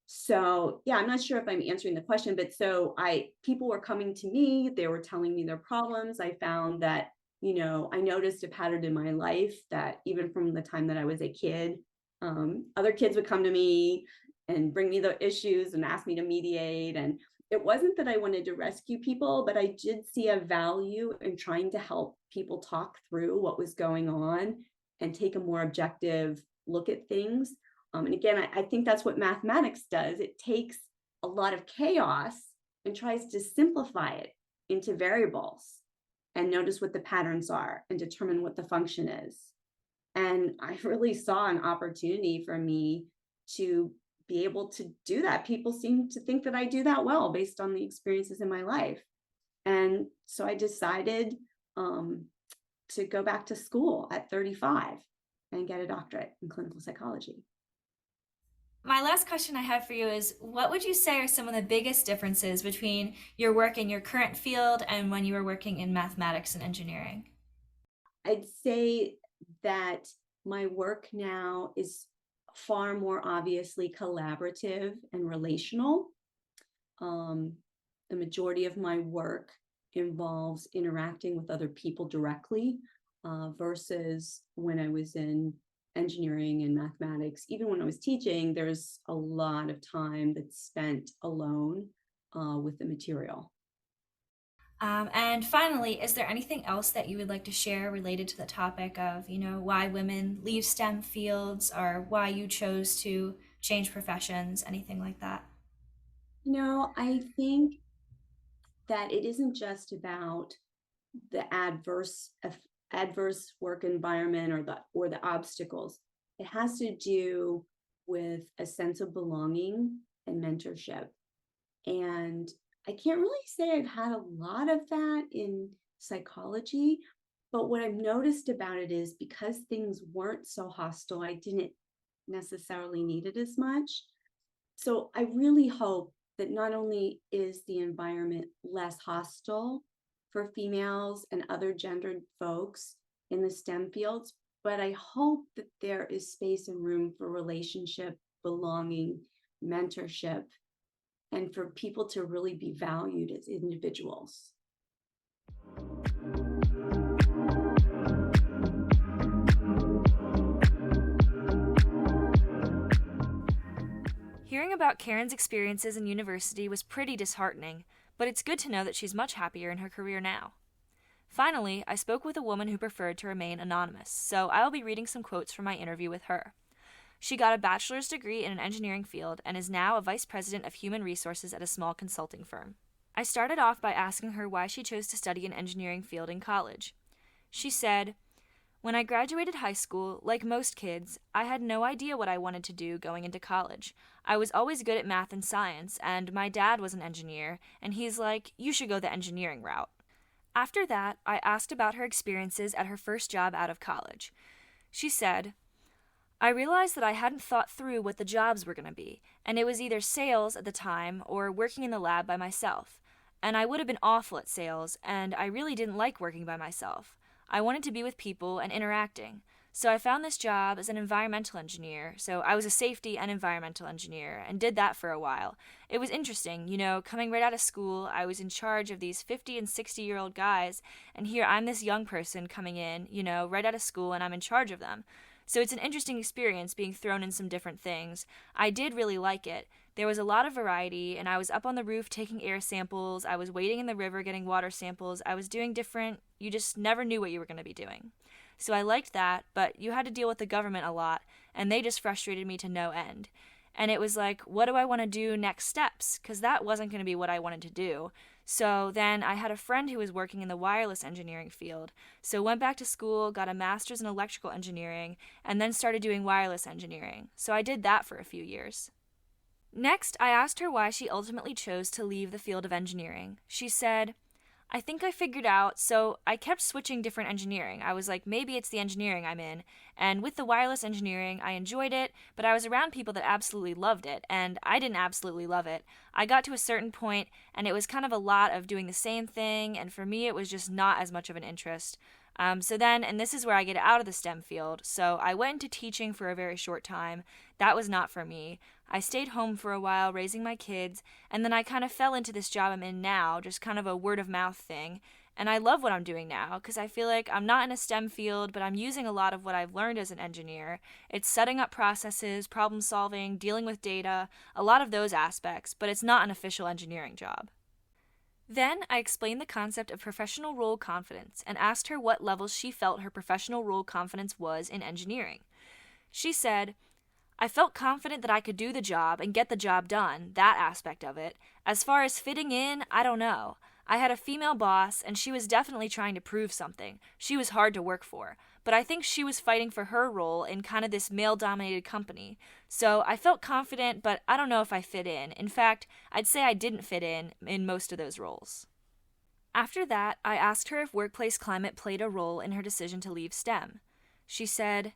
So yeah, I'm not sure if I'm answering the question, but people were coming to me, they were telling me their problems. I found that, I noticed a pattern in my life that even from the time that I was a kid, other kids would come to me and bring me the issues and ask me to mediate. And it wasn't that I wanted to rescue people, but I did see a value in trying to help people talk through what was going on and take a more objective look at things. And again, I think that's what mathematics does. It takes a lot of chaos and tries to simplify it into variables and notice what the patterns are and determine what the function is. And I really saw an opportunity for me to be able to do that. People seem to think that I do that well based on the experiences in my life. And so I decided to go back to school at 35 and get a doctorate in clinical psychology. My last question I have for you is, what would you say are some of the biggest differences between your work in your current field and when you were working in mathematics and engineering? I'd say that my work now is far more obviously collaborative and relational. The majority of my work involves interacting with other people directly, versus when I was in engineering and mathematics. Even when I was teaching, there's a lot of time that's spent alone with the material. And finally, is there anything else that you would like to share related to the topic of, why women leave STEM fields, or why you chose to change professions, anything like that? I think that it isn't just about the adverse work environment or the obstacles. It has to do with a sense of belonging and mentorship. And I can't really say I've had a lot of that in psychology, but what I've noticed about it is because things weren't so hostile, I didn't necessarily need it as much. So I really hope that not only is the environment less hostile for females and other gendered folks in the STEM fields, but I hope that there is space and room for relationship, belonging, mentorship, and for people to really be valued as individuals. Hearing about Karen's experiences in university was pretty disheartening, but it's good to know that she's much happier in her career now. Finally, I spoke with a woman who preferred to remain anonymous, so I'll be reading some quotes from my interview with her. She got a bachelor's degree in an engineering field and is now a vice president of human resources at a small consulting firm. I started off by asking her why she chose to study an engineering field in college. She said, "When I graduated high school, like most kids, I had no idea what I wanted to do going into college. I was always good at math and science, and my dad was an engineer, and he's like, you should go the engineering route. After that, I asked about her experiences at her first job out of college. She said, I realized that I hadn't thought through what the jobs were going to be, and it was either sales at the time or working in the lab by myself. And I would have been awful at sales, and I really didn't like working by myself. I wanted to be with people and interacting. So I found this job as an environmental engineer. So I was a safety and environmental engineer and did that for a while. It was interesting, coming right out of school, I was in charge of these 50 and 60-year-old guys, and here I'm this young person coming in, right out of school, and I'm in charge of them. So it's an interesting experience being thrown in some different things. I did really like it. There was a lot of variety, and I was up on the roof taking air samples, I was wading in the river getting water samples, I was doing different, you just never knew what you were going to be doing. So I liked that, but you had to deal with the government a lot, and they just frustrated me to no end. And it was like, what do I want to do next steps? Because that wasn't going to be what I wanted to do. So then I had a friend who was working in the wireless engineering field. So went back to school, got a master's in electrical engineering, and then started doing wireless engineering. So I did that for a few years. Next, I asked her why she ultimately chose to leave the field of engineering. She said, I think I figured out, so I kept switching different engineering. I was like, maybe it's the engineering I'm in. And with the wireless engineering, I enjoyed it, but I was around people that absolutely loved it, and I didn't absolutely love it. I got to a certain point, and it was kind of a lot of doing the same thing, and for me, it was just not as much of an interest. So then, and this is where I get out of the STEM field, so I went into teaching for a very short time. That was not for me. I stayed home for a while raising my kids, and then I kind of fell into this job I'm in now, just kind of a word of mouth thing. And I love what I'm doing now, because I feel like I'm not in a STEM field, but I'm using a lot of what I've learned as an engineer. It's setting up processes, problem solving, dealing with data, a lot of those aspects, but it's not an official engineering job. Then I explained the concept of professional role confidence and asked her what levels she felt her professional role confidence was in engineering. She said, I felt confident that I could do the job and get the job done, that aspect of it. As far as fitting in, I don't know. I had a female boss, and she was definitely trying to prove something. She was hard to work for, but I think she was fighting for her role in kind of this male-dominated company. So I felt confident, but I don't know if I fit in. In fact, I'd say I didn't fit in most of those roles. After that, I asked her if workplace climate played a role in her decision to leave STEM. She said,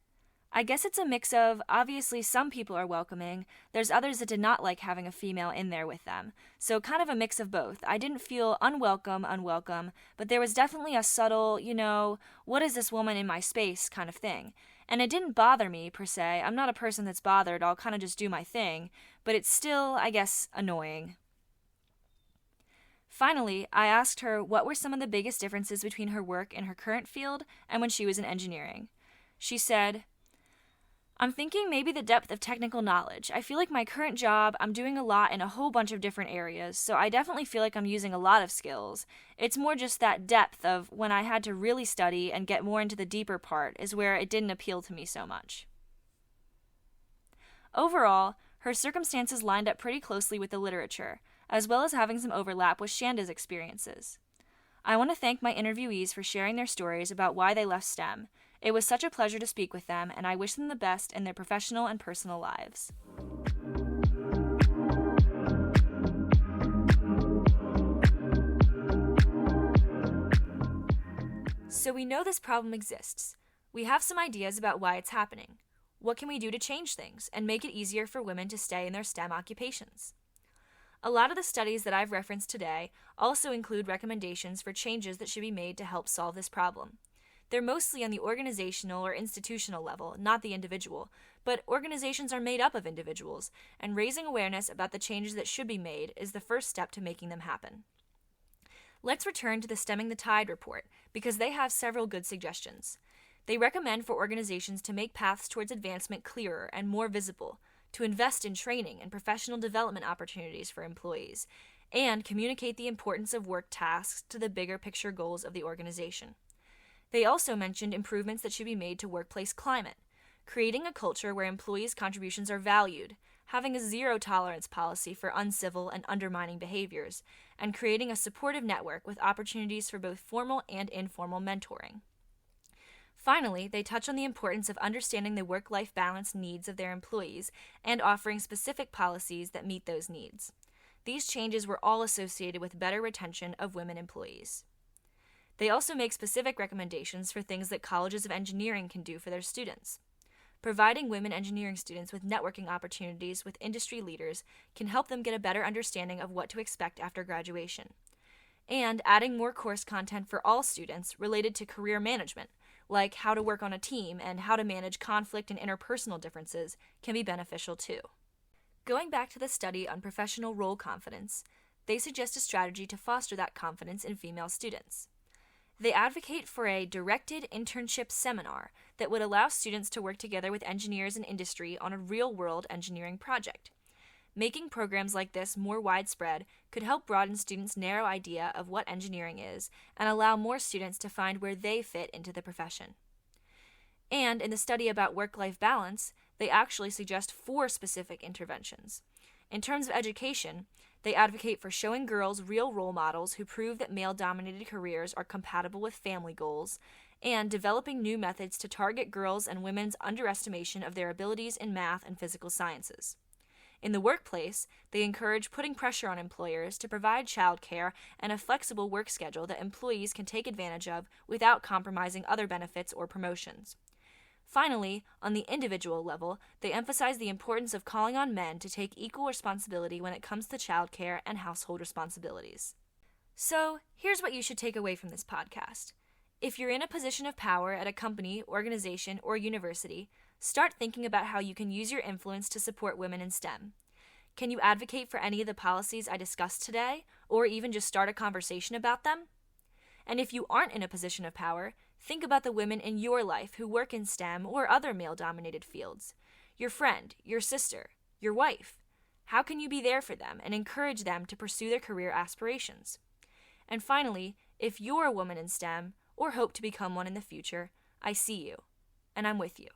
I guess it's a mix of, obviously some people are welcoming, there's others that did not like having a female in there with them. So kind of a mix of both. I didn't feel unwelcome, but there was definitely a subtle, what is this woman in my space kind of thing. And it didn't bother me, per se. I'm not a person that's bothered, I'll kind of just do my thing, but it's still, I guess, annoying. Finally, I asked her what were some of the biggest differences between her work in her current field and when she was in engineering. She said, I'm thinking maybe the depth of technical knowledge. I feel like my current job, I'm doing a lot in a whole bunch of different areas, so I definitely feel like I'm using a lot of skills. It's more just that depth of when I had to really study and get more into the deeper part is where it didn't appeal to me so much. Overall, her circumstances lined up pretty closely with the literature, as well as having some overlap with Chanda's experiences. I want to thank my interviewees for sharing their stories about why they left STEM. It was such a pleasure to speak with them, and I wish them the best in their professional and personal lives. So we know this problem exists. We have some ideas about why it's happening. What can we do to change things and make it easier for women to stay in their STEM occupations? A lot of the studies that I've referenced today also include recommendations for changes that should be made to help solve this problem. They're mostly on the organizational or institutional level, not the individual, but organizations are made up of individuals, and raising awareness about the changes that should be made is the first step to making them happen. Let's return to the Stemming the Tide report, because they have several good suggestions. They recommend for organizations to make paths towards advancement clearer and more visible, to invest in training and professional development opportunities for employees, and communicate the importance of work tasks to the bigger picture goals of the organization. They also mentioned improvements that should be made to workplace climate, creating a culture where employees' contributions are valued, having a zero-tolerance policy for uncivil and undermining behaviors, and creating a supportive network with opportunities for both formal and informal mentoring. Finally, they touch on the importance of understanding the work-life balance needs of their employees and offering specific policies that meet those needs. These changes were all associated with better retention of women employees. They also make specific recommendations for things that colleges of engineering can do for their students. Providing women engineering students with networking opportunities with industry leaders can help them get a better understanding of what to expect after graduation. And adding more course content for all students related to career management, like how to work on a team and how to manage conflict and interpersonal differences, can be beneficial too. Going back to the study on professional role confidence, they suggest a strategy to foster that confidence in female students. They advocate for a directed internship seminar that would allow students to work together with engineers and industry on a real-world engineering project. Making programs like this more widespread could help broaden students' narrow idea of what engineering is and allow more students to find where they fit into the profession. And in the study about work-life balance, they actually suggest 4 specific interventions. In terms of education, they advocate for showing girls real role models who prove that male-dominated careers are compatible with family goals, and developing new methods to target girls' and women's underestimation of their abilities in math and physical sciences. In the workplace, they encourage putting pressure on employers to provide childcare and a flexible work schedule that employees can take advantage of without compromising other benefits or promotions. Finally, on the individual level, they emphasize the importance of calling on men to take equal responsibility when it comes to childcare and household responsibilities. So, here's what you should take away from this podcast. If you're in a position of power at a company, organization, or university, start thinking about how you can use your influence to support women in STEM. Can you advocate for any of the policies I discussed today, or even just start a conversation about them? And if you aren't in a position of power, think about the women in your life who work in STEM or other male-dominated fields. Your friend, your sister, your wife. How can you be there for them and encourage them to pursue their career aspirations? And finally, if you're a woman in STEM, or hope to become one in the future, I see you, and I'm with you.